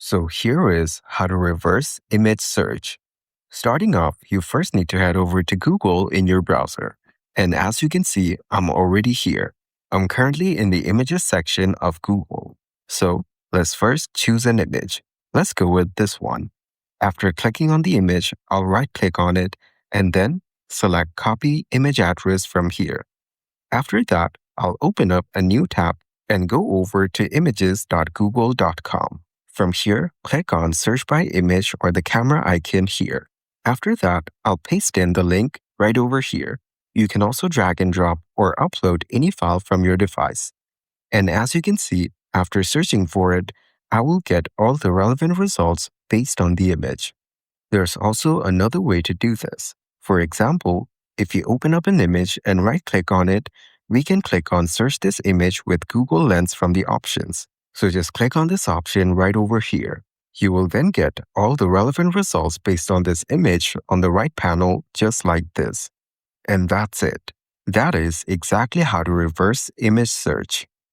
So here is how to reverse image search. Starting off, you first need to head over to Google in your browser. And as you can see, I'm already here. I'm currently in the images section of Google. So let's first choose an image. Let's go with this one. After clicking on the image, I'll right-click on it and then select Copy Image Address from here. After that, I'll open up a new tab and go over to images.google.com. From here, click on Search by Image or the camera icon here. After that, I'll paste in the link right over here. You can also drag and drop or upload any file from your device. And as you can see, after searching for it, I will get all the relevant results based on the image. There's also another way to do this. For example, if you open up an image and right-click on it, we can click on Search this image with Google Lens from the options. So just click on this option right over here. You will then get all the relevant results based on this image on the right panel, just like this. And that's it. That is exactly how to reverse image search.